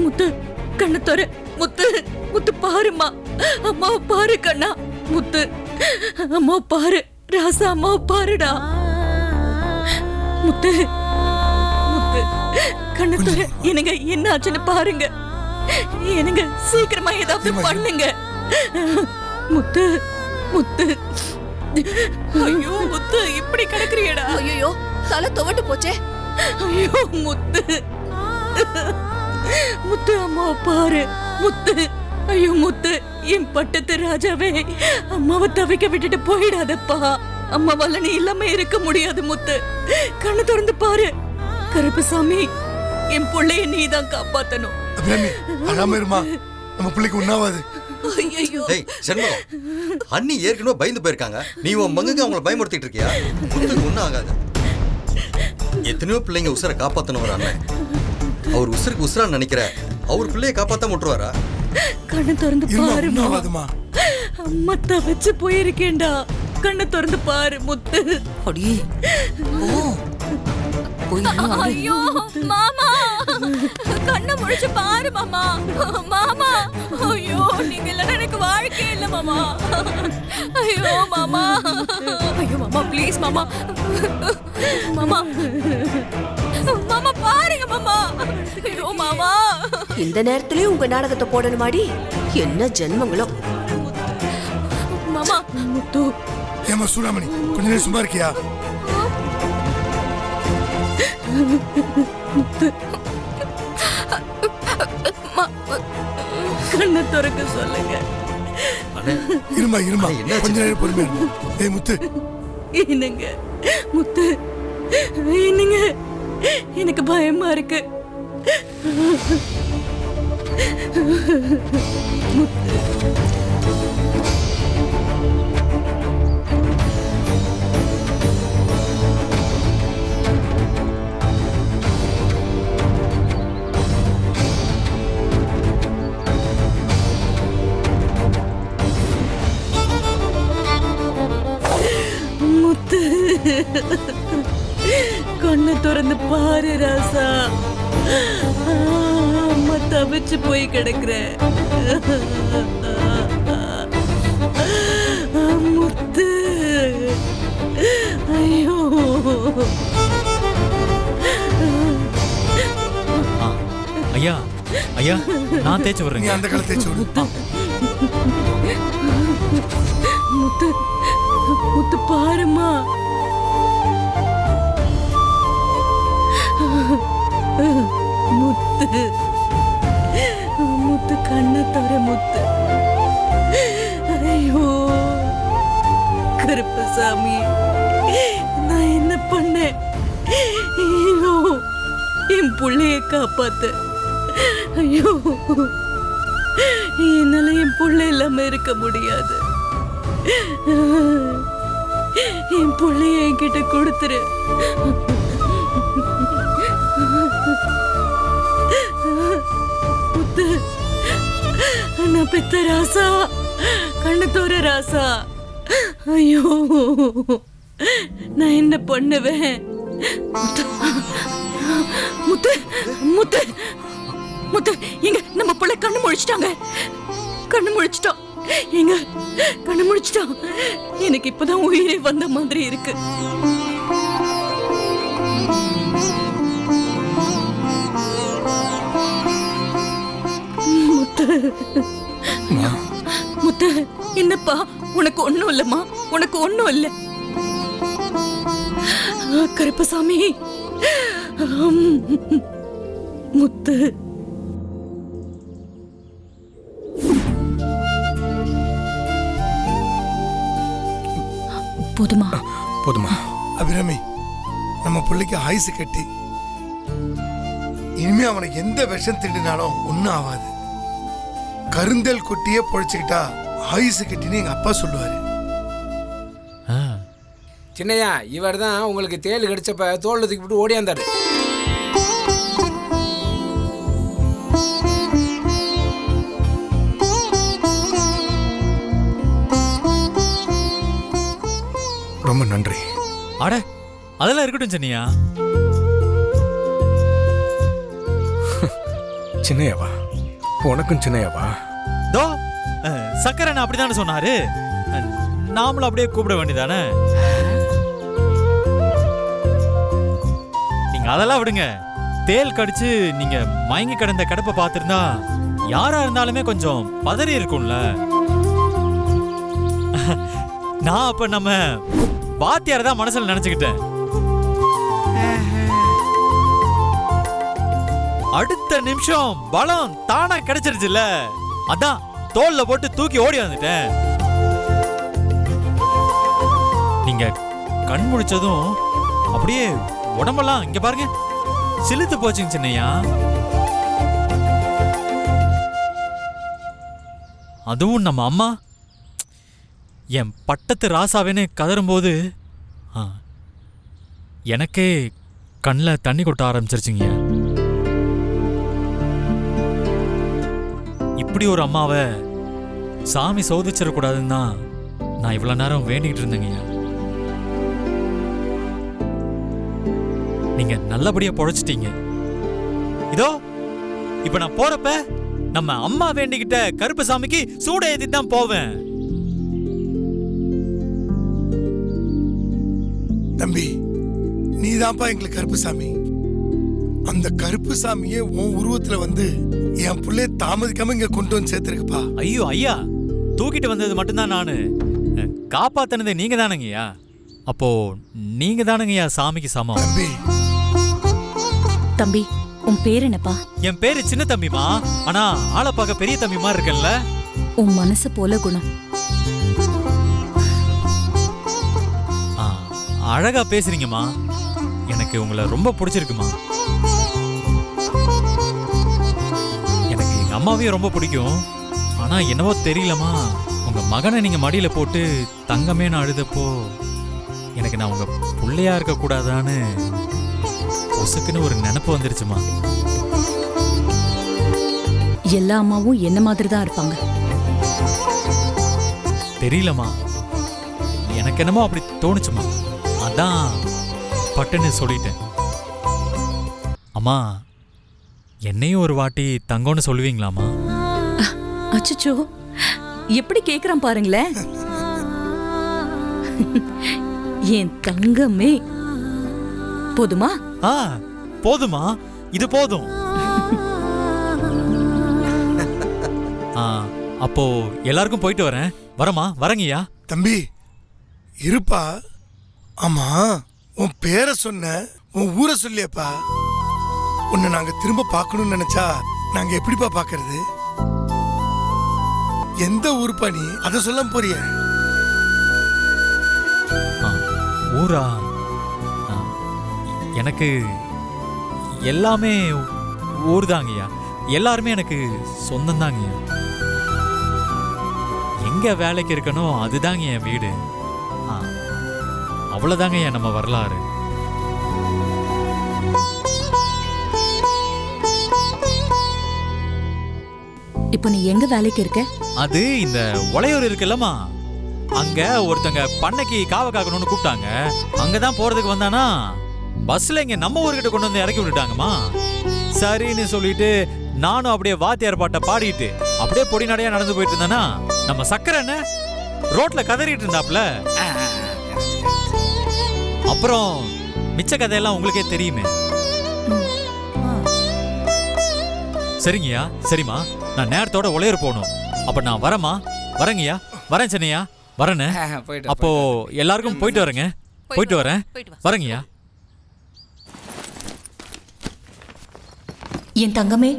முத்து கண்ணு தோற. முத்து முத்து பாருமா, அம்மாவை பாரு கண்ணா. முத்து அம்மா பாரு, ராசா அம்மாவை பாருடா. முத்து முத்து கண்ணு தோற. எனக்கு என்ன ஆச்சுன்னு பாருங்க. எனக்கு சீக்கிரமா ஏதாவது பண்ணுங்க. முத்து முத்து. ஐயோ முத்து இப்படி கிடக்குறியடா. ஐயோ தலை துவட்டு போச்சே. ஐயோ முத்து முத்து அம்மாவை பாரு. முத்து ஐயோ முத்து, என் பட்டத்து ராஜாவே, அம்மாவை தவிக்க விட்டுட்டு போயிடாதப்பா. அம்மாவால நீ இல்லாம இருக்க முடியாது. முத்து கண்ணு திறந்து பாரு. கருப்பசாமி, என் பிள்ளைய நீ தான் காப்பாத்தணும். நம்ம பிள்ளைக்கு உண்ணாவாது. அண்ணி ஏற்கனவே பயந்து போயிருக்காங்க. நீ உன் மங்குக்கு அவங்களை பயமுறுத்திட்டு இருக்கியா? ஒன்னும் ஆகாது. எத்தனையோ பிள்ளைங்க உசுரை காப்பாத்தணும் ஒரு அண்ணன். அவர் உசுருக்கு உசுரா நினைக்கிற அவர் பிள்ளைய காப்பாத்த முட்டுவாரா? கண்ணு திறந்து பாருமா. அம்மா தவிச்சு போயிருக்கேன்டா. கண்ணு திறந்து பாரு முத்து. ஐயோ மாமா, கண்ணை முழிச்சு பாரு மாமா. மாமா ஐயோ, நீங்க இல்லைன்னா எனக்கு வாழ்க்கை இல்லை மாமா. ஐயோ மாமா, ஐயோ மாமா ப்ளீஸ் மாமா. மாமா மாமா பாருங்க மாமா. ஐயோ மாமா, இந்த நேரத்திலே உங்க நாடகத்தை போடணுமாடி? என்ன ஜென்மங்களோ. மாமா முத்து. ஏமா சூடாமணி, கொஞ்ச நேரம் சும்மா இருக்கியா? முத்து கண்ணை திறக்க சொல்லுங்க. இருமா இருமா, கொஞ்ச நேரம் பொறுமையா இருமா. ஏய் முத்து. என்னங்க முத்து, என்னங்க, எனக்கு பயமா இருக்கு. முத்து முத்து கண்ணை திறந்து பாரு ராசா. அம்மா தவிச்சு போய் கிடக்குற. முத்து ஐயோ. ஐயா ஐயா, நான் தேய்ச்சி விடுறேன். அந்த கால தேய்ச்சி விடு. முத்து முத்து பாருமா. முத்து முத்து கண்ணை தர. முத்து ஐயோ கருப்பசாமி, நான் என்ன பண்ணேன்? ஐயோ என் புள்ளைய காப்பாத்து. ஐயோ என்னால என் புள்ளை இல்லாம இருக்க முடியாது. என் புள்ளைய என்கிட்ட கொடுத்துரு. முத்து நான் பெத்த ராசா. கண்ணு தோற ராசா. ஐயோ நான் என்ன பண்ணுவேன்? முத்து முத்து முத்து, எங்க நம்ம பிள்ளை கண்ணு முழிச்சிட்டாங்க. கண்ணு முழிச்சிட்டான். எங்க கண்ணு முழிச்சிட்டான். எனக்கு இப்பதான் உயிரே வந்த மாதிரி இருக்கு. முத்து முத்து, என்னப்பா உனக்கு ஒண்ணும் இல்லம்மா? உனக்கு ஒண்ணும் இல்ல. கருப்பசாமி. முத்து போதுமா? போதுமா அபிராமி, நம்ம பிள்ளைக்கு ஆயுசு கட்டி. இனிமே அவனுக்கு எந்த விஷம் திண்டினாலும் ஒன்னும் ஆகாது. கருந்தல் கொட்டியே பொழைச்சுக்கிட்டா ஆயுசு கட்டின்னு எங்க அப்பா சொல்லுவாரு. சின்னையா, இவர் தான் உங்களுக்கு தேள் கடிச்சப்ப தோல்ல தூக்கி விட்டு ஓடியாந்தாரு. ரொம்ப நன்றி. அட அதெல்லாம் இருக்கட்டும் சின்னையா. சின்னையாவா? உனக்கும் சின்னையாவா? தோ சக்கரன் அப்படிதானே சொன்னாரு. நாமளும் அப்படியே கூப்பிட வேண்டியதானே. நீங்க அதெல்லாம் விடுங்க. தேல் கடிச்சு நீங்க மயங்கி கிடந்த கடப்பை பார்த்திருந்தா யாரா இருந்தாலுமே கொஞ்சம் பதறி இருக்கும்ல. நான் அப்ப நம்ம வாத்தியார் தான் மனசுல நினைச்சுக்கிட்டேன். அடுத்த நிமிஷம் பலம் தானா கிடைச்சிருச்சுல்ல, அதான் தோல்ல போட்டு தூக்கி ஓடி வந்துட்டேன். நீங்க கண் முழிச்சதும் அப்படியே உடம்பெல்லாம் இங்க பாருங்க சிலுத்து போச்சுங்க சின்னையா. அதுவும் நம்ம அம்மா என் பட்டத்து ராசாவேன்னு கதறும்போது எனக்கே கண்ணில் தண்ணி கொட்ட ஆரம்பிச்சிருச்சுங்க. இப்படி ஒரு அம்மாவை சாமி சோதிச்சிடக்கூடாதுன்னு தான் நான் இவ்வளவு நேரம் வேண்டிக்கிட்டு இருந்தேங்க. நீங்க நல்லபடியா பொழைச்சிட்டீங்க. இதோ இப்ப நான் போறப்ப நம்ம அம்மா வேண்டிக்கிட்ட கருப்பு சாமிக்கு சூட ஏத்தி தான் போவேன். தம்பி, நீதான்ப்பா எங்களுக்கு கருப்பு சாமி. அந்த கருப்பு சாமியே உன் உருவத்துல வந்து என் பிள்ளைய தாமதிக்காம இங்க கொண்டு வந்து சேர்த்திருக்குப்பா. ஐயோ ஐயா, தூக்கிட்டு வந்தது மட்டும்தான் நானு, காப்பாத்தினது நீங்க தானுங்கய்யா. அப்போ நீங்க தானுங்கய்யா சாமிக்கு சமம். தம்பி, தம்பி உன் பேர் என்னப்பா? என் பேரு சின்ன தம்பிமா, ஆனா ஆளை பார்க்க பெரிய தம்பி மாதிரி இருக்கேன்ல. உன் மனசு போல குணம். அழகா பேசுறீங்கம்மா. எனக்கு உங்களை ரொம்ப பிடிச்சிருக்குமா. எனக்கு எங்க அம்மாவையும் ரொம்ப பிடிக்கும். ஆனா என்னவோ தெரியலமா, உங்க மகனை நீங்க மடியில போட்டு தங்கமேன்னு அழுதப்போ எனக்கு நான் உங்க பிள்ளையா இருக்க கூடாதான்னு பொசுக்குன்னு ஒரு நினைப்பு வந்துருச்சுமா. எல்லா அம்மாவும் என்ன மாதிரி தான் இருப்பாங்க. தெரியலமா, எனக்கு என்னமோ அப்படி தோணுச்சுமா. அதான் பட்டுன்னு சொல்லிட்டேன். அம்மா, என்னையும் ஒரு வாட்டி தங்கம்னு சொல்லுவீங்களாமா? அச்சச்சோ, எப்படி கேக்குறான் பாருங்களேன். என் தங்கமே. போதுமா? போதுமா, இது போதும். அப்போ எல்லாருக்கும் போயிட்டு வரேன். வரமா? வரங்கய்யா. தம்பி இருப்பா. ஆமா, உன் பேரை சொன்ன, உன் ஊரை சொல்லியப்பா. உன்னை நாங்க திரும்ப பார்க்கணும்னு நினைச்சா நாங்க எப்படிப்பா பாக்குறது? எந்த ஊருப்பா நீ? அதை சொல்ல போறிய? ஊரா? எனக்கு எல்லாமே ஊர் தாங்கய்யா. எல்லாருமே எனக்கு சொந்தம் தாங்கய்யா. எங்க வேலைக்கு இருக்கணும் அதுதாங்க என் வீடு. அவ்வளவுதாங்க நம்ம வரலாறு. இப்போ நீ எங்க வேலைக்கு இருக்க? அது இந்த உளையூர் இருக்குல்லம்மா, அங்க ஒருத்தங்க பண்ணைக்கு காவ காக்கணும்னு கூப்பிட்டாங்க. அங்கதான் போறதுக்கு வந்தானா பஸ்ல இங்க நம்ம ஊர்கிட்ட கொண்டு வந்து இறக்கி விட்டுட்டாங்கம்மா. சரின்னு சொல்லிட்டு நானும் அப்படியே வாத்தியார் பாட்டை பாடிட்டு அப்படியே பொடி நடையா நடந்து போயிட்டு இருந்தானா நம்ம சக்கரன்னு ரோட்ல கதறிட்டு இருந்தாப்ல. அப்புறம் மிச்ச கதையெல்லாம் உங்களுக்கே தெரியுமே. சரிங்கய்யா, சரிம்மா, நான் நேரத்தோட உளையூர் போகணும். அப்ப நான் வரமா? வரங்கய்யா, வரேன் சின்னையா, வரேன்னு. அப்போ எல்லாருக்கும் போயிட்டு வரேங்க. போயிட்டு வரேன், வரங்கய்யா. என் தங்கமே,